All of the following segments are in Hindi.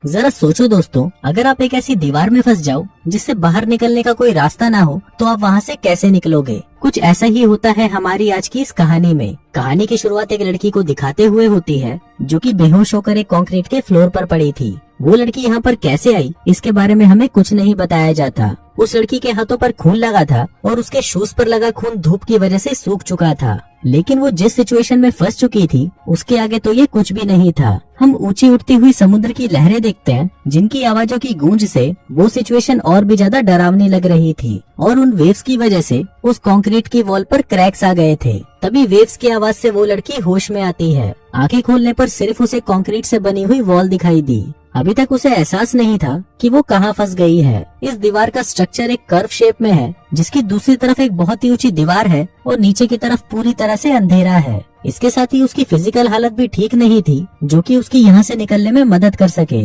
जरा सोचो दोस्तों, अगर आप एक ऐसी दीवार में फंस जाओ जिससे बाहर निकलने का कोई रास्ता ना हो तो आप वहाँ से कैसे निकलोगे। कुछ ऐसा ही होता है हमारी आज की इस कहानी में। कहानी की शुरुआत एक लड़की को दिखाते हुए होती है जो कि बेहोश होकर एक कंक्रीट के फ्लोर पर पड़ी थी। वो लड़की यहाँ पर कैसे आई इसके बारे में हमें कुछ नहीं बताया जाता। उस लड़की के हाथों पर खून लगा था और उसके शूज पर लगा खून धूप की वजह से सूख चुका था, लेकिन वो जिस सिचुएशन में फंस चुकी थी उसके आगे तो ये कुछ भी नहीं था। हम ऊंची उठती हुई समुद्र की लहरें देखते हैं जिनकी आवाजों की गूंज से वो सिचुएशन और भी ज्यादा डरावनी लग रही थी और उन वेव्स की वजह से उस कंक्रीट की वॉल पर क्रैक्स आ गए थे। तभी वेव्स की आवाज से वो लड़की होश में आती है। आंखें खोलने पर सिर्फ उसे कंक्रीट से बनी हुई वॉल दिखाई दी। अभी तक उसे एहसास नहीं था कि वो कहाँ फंस गई है। इस दीवार का स्ट्रक्चर एक कर्व शेप में है जिसकी दूसरी तरफ एक बहुत ही ऊंची दीवार है और नीचे की तरफ पूरी तरह से अंधेरा है। इसके साथ ही उसकी फिजिकल हालत भी ठीक नहीं थी जो कि उसकी यहाँ से निकलने में मदद कर सके।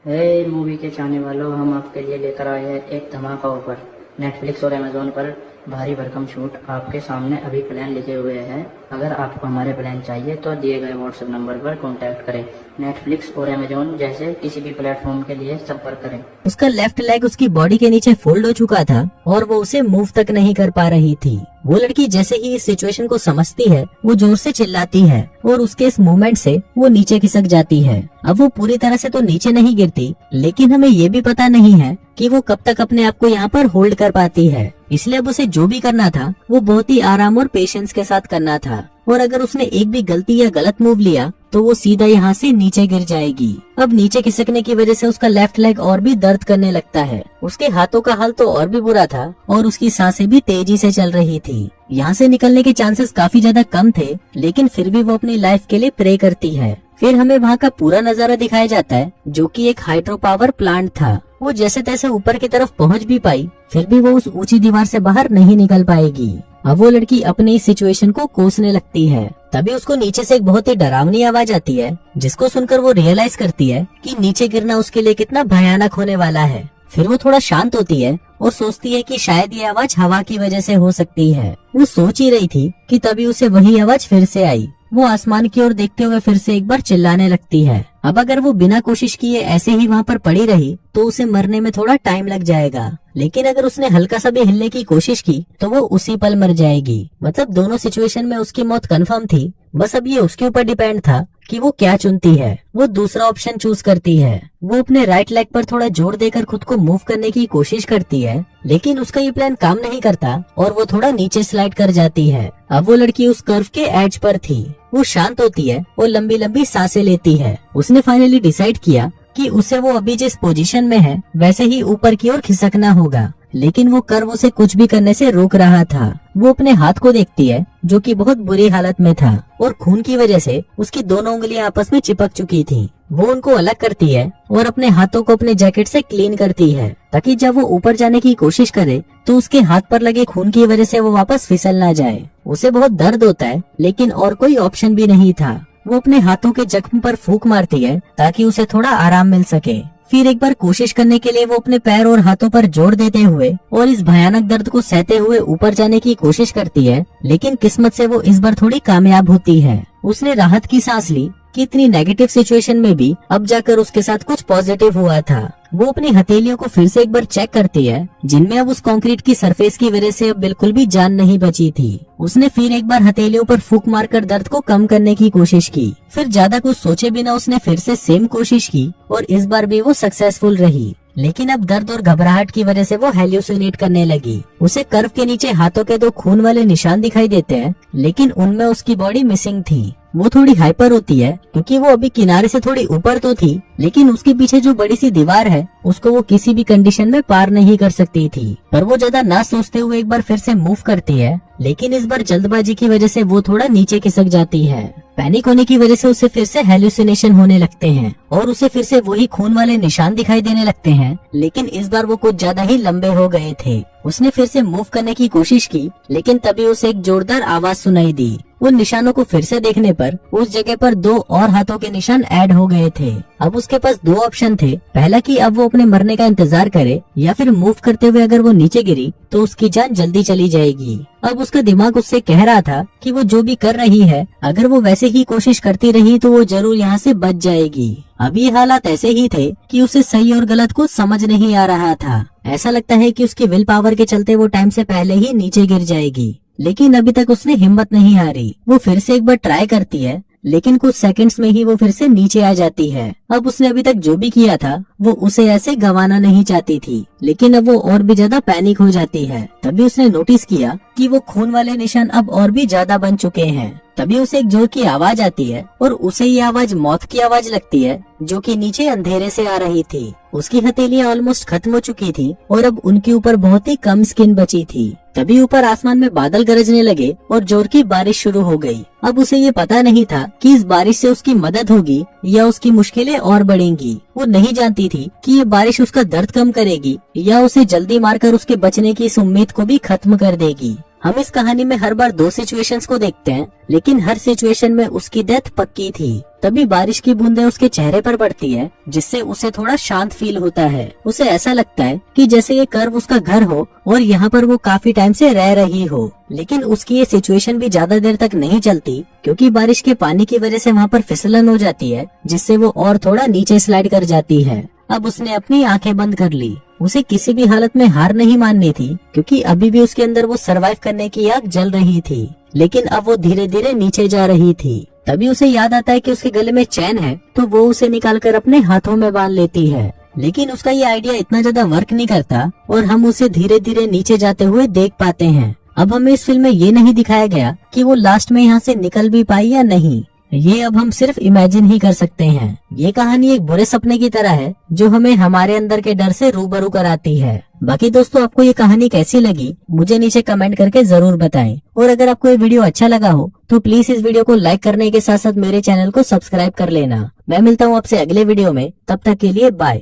हे मूवी के चाहने वालों, हम आपके लिए लेकर आए हैं एक धमाका ऑफर। नेटफ्लिक्स और अमेजोन पर भारी भरकम छूट आपके सामने अभी प्लान लिखे हुए हैं। अगर आपको हमारे प्लान चाहिए तो दिए गए व्हाट्सएप नंबर पर कांटेक्ट करें। नेटफ्लिक्स और अमेजोन जैसे किसी भी प्लेटफॉर्म के लिए संपर्क करें। उसका लेफ्ट लेग उसकी बॉडी के नीचे फोल्ड हो चुका था और वो उसे मूव तक नहीं कर पा रही थी। वो लड़की जैसे ही इस सिचुएशन को समझती है वो जोर से चिल्लाती है और उसके इस मूवमेंट से वो नीचे खिसक जाती है। अब वो पूरी तरह से तो नीचे नहीं गिरती, लेकिन हमें ये भी पता नहीं है कि वो कब तक अपने आप को यहाँ पर होल्ड कर पाती है। इसलिए अब उसे जो भी करना था वो बहुत ही आराम और पेशेंस के साथ करना था और अगर उसने एक भी गलती या गलत मूव लिया तो वो सीधा यहाँ से नीचे गिर जाएगी। अब नीचे खिसकने की वजह से उसका लेफ्ट लेग और भी दर्द करने लगता है। उसके हाथों का हाल तो और भी बुरा था और उसकी सांसें भी तेजी से चल रही थी। यहाँ से निकलने के चांसेस काफी ज्यादा कम थे, लेकिन फिर भी वो अपनी लाइफ के लिए प्रे करती है। फिर हमें वहाँ का पूरा नजारा दिखाया जाता है जो कि एक हाइड्रो पावर प्लांट था। वो जैसे तैसे ऊपर की तरफ पहुँच भी पाई, फिर भी वो उस ऊंची दीवार से बाहर नहीं निकल पाएगी। अब वो लड़की अपनी सिचुएशन को कोसने लगती है। तभी उसको नीचे से एक बहुत ही डरावनी आवाज आती है जिसको सुनकर वो रियलाइज करती है कि नीचे गिरना उसके लिए कितना भयानक होने वाला है। फिर वो थोड़ा शांत होती है और सोचती है कि शायद ये आवाज हवा की वजह से हो सकती है। वो सोच ही रही थी कि तभी उसे वही आवाज फिर से आई। वो आसमान की ओर देखते हुए फिर से एक बार चिल्लाने लगती है। अब अगर वो बिना कोशिश किए ऐसे ही वहाँ पर पड़ी रही तो उसे मरने में थोड़ा टाइम लग जाएगा, लेकिन अगर उसने हल्का सा भी हिलने की कोशिश की तो वो उसी पल मर जाएगी। मतलब दोनों सिचुएशन में उसकी मौत कंफर्म थी, बस अब ये उसके ऊपर डिपेंड था कि वो क्या चुनती है। वो दूसरा ऑप्शन चूज करती है। वो अपने राइट लेग पर थोड़ा जोर देकर खुद को मूव करने की कोशिश करती है, लेकिन उसका ये प्लान काम नहीं करता और वो थोड़ा नीचे स्लाइड कर जाती है। अब वो लड़की उस कर्व के एज पर थी। वो शांत होती है और लंबी लंबी सांसें लेती है। उसने फाइनली डिसाइड किया कि उसे वो अभी जिस पोजीशन में है वैसे ही ऊपर की ओर खिसकना होगा, लेकिन वो कर्व उसे कुछ भी करने से रोक रहा था। वो अपने हाथ को देखती है जो कि बहुत बुरी हालत में था और खून की वजह से उसकी दोनों उंगलियां आपस में चिपक चुकी थी। वो उनको अलग करती है और अपने हाथों को अपने जैकेट से क्लीन करती है ताकि जब वो ऊपर जाने की कोशिश करे तो उसके हाथ पर लगे खून की वजह से वो वापस फिसल ना जाए। उसे बहुत दर्द होता है, लेकिन और कोई ऑप्शन भी नहीं था। वो अपने हाथों के जख्म पर फूंक मारती है ताकि उसे थोड़ा आराम मिल सके। फिर एक बार कोशिश करने के लिए वो अपने पैर और हाथों पर जोर देते हुए और इस भयानक दर्द को सहते हुए ऊपर जाने की कोशिश करती है, लेकिन किस्मत से वो इस बार थोड़ी कामयाब होती है। उसने राहत की सांस ली कि इतनी नेगेटिव सिचुएशन में भी अब जाकर उसके साथ कुछ पॉजिटिव हुआ था। वो अपनी हथेलियों को फिर से एक बार चेक करती है जिनमें अब उस कंक्रीट की सरफेस की वजह से अब बिल्कुल भी जान नहीं बची थी। उसने फिर एक बार हथेलियों पर फूंक मारकर दर्द को कम करने की कोशिश की। फिर ज्यादा कुछ सोचे बिना उसने फिर से सेम कोशिश की और इस बार भी वो सक्सेसफुल रही, लेकिन अब दर्द और घबराहट की वजह से वो हेल्यूसिनेट करने लगी। उसे कर्व के नीचे हाथों के 2 खून वाले निशान दिखाई देते हैं, लेकिन उनमें उसकी बॉडी मिसिंग थी। वो थोड़ी हाइपर होती है क्योंकि वो अभी किनारे से थोड़ी ऊपर तो थी, लेकिन उसके पीछे जो बड़ी सी दीवार है उसको वो किसी भी कंडीशन में पार नहीं कर सकती थी। पर वो ज्यादा ना सोचते हुए एक बार फिर से मूव करती है, लेकिन इस बार जल्दबाजी की वजह से वो थोड़ा नीचे खिसक जाती है। पैनिक होने की वजह से उसे फिर से हेल्यूसिनेशन होने लगते हैं और उसे फिर से वही खून वाले निशान दिखाई देने लगते हैं, लेकिन इस बार वो कुछ ज्यादा ही लंबे हो गए थे। उसने फिर से मूव करने की कोशिश की, लेकिन तभी उसे एक जोरदार आवाज सुनाई दी उन निशानों को फिर से देखने पर उस जगह पर 2 और हाथों के निशान ऐड हो गए थे। अब उसके पास 2 ऑप्शन थे, पहला कि अब वो अपने मरने का इंतजार करे या फिर मूव करते हुए अगर वो नीचे गिरी तो उसकी जान जल्दी चली जाएगी। अब उसका दिमाग उससे कह रहा था कि वो जो भी कर रही है अगर वो वैसे ही कोशिश करती रही तो वो जरूर यहाँ से बच जाएगी। अब ये हालात ऐसे ही थे कि उसे सही और गलत को समझ नहीं आ रहा था। ऐसा लगता है कि उसकी विल पावर के चलते वो टाइम से पहले ही नीचे गिर जाएगी, लेकिन अभी तक उसने हिम्मत नहीं हारी। वो फिर से एक बार ट्राई करती है, लेकिन कुछ सेकंड्स में ही वो फिर से नीचे आ जाती है। अब उसने अभी तक जो भी किया था वो उसे ऐसे गंवाना नहीं चाहती थी, लेकिन अब वो और भी ज्यादा पैनिक हो जाती है। तभी उसने नोटिस किया कि वो खून वाले निशान अब और भी ज्यादा बन चुके हैं। तभी उसे एक जोर की आवाज आती है और उसे ये आवाज मौत की आवाज लगती है, जो कि नीचे अंधेरे से आ रही थी। उसकी हथेलियां ऑलमोस्ट खत्म हो चुकी थी और अब उनके ऊपर बहुत ही कम स्किन बची थी। तभी ऊपर आसमान में बादल गरजने लगे और जोर की बारिश शुरू हो गई। अब उसे ये पता नहीं था कि इस बारिश से उसकी मदद होगी या उसकी मुश्किलें और बढ़ेंगी। वो नहीं जानती थी कि ये बारिश उसका दर्द कम करेगी या उसे जल्दी मारकर उसके बचने की इस उम्मीद को भी खत्म कर देगी। हम इस कहानी में हर बार 2 सिचुएशंस को देखते हैं, लेकिन हर सिचुएशन में उसकी डेथ पक्की थी। तभी बारिश की बूंदें उसके चेहरे पर पड़ती है, जिससे उसे थोड़ा शांत फील होता है। उसे ऐसा लगता है कि जैसे ये कर्व उसका घर हो और यहाँ पर वो काफी टाइम से रह रही हो। लेकिन उसकी ये सिचुएशन भी ज्यादा देर तक नहीं चलती, क्योंकि बारिश के पानी की वजह से वहाँ पर फिसलन हो जाती है, जिससे वो और थोड़ा नीचे स्लाइड कर जाती है। अब उसने अपनी आंखें बंद कर ली। उसे किसी भी हालत में हार नहीं माननी थी, क्योंकि अभी भी उसके अंदर वो सरवाइव करने की आग जल रही थी। लेकिन अब वो धीरे धीरे नीचे जा रही थी। तभी उसे याद आता है कि उसके गले में चैन है, तो वो उसे निकालकर अपने हाथों में बांध लेती है। लेकिन उसका ये आइडिया इतना ज्यादा वर्क नहीं करता और हम उसे धीरे धीरे नीचे जाते हुए देख पाते हैं। अब हमें इस फिल्म में ये नहीं दिखाया गया कि वो लास्ट में यहाँ से निकल भी पाई या नहीं। ये अब हम सिर्फ इमेजिन ही कर सकते हैं। ये कहानी एक बुरे सपने की तरह है, जो हमें हमारे अंदर के डर से रूबरू कराती है। बाकी दोस्तों, आपको ये कहानी कैसी लगी मुझे नीचे कमेंट करके जरूर बताएं। और अगर आपको ये वीडियो अच्छा लगा हो तो प्लीज इस वीडियो को लाइक करने के साथ साथ मेरे चैनल को सब्सक्राइब कर लेना। मैं मिलता हूँ आपसे अगले वीडियो में, तब तक के लिए बाय।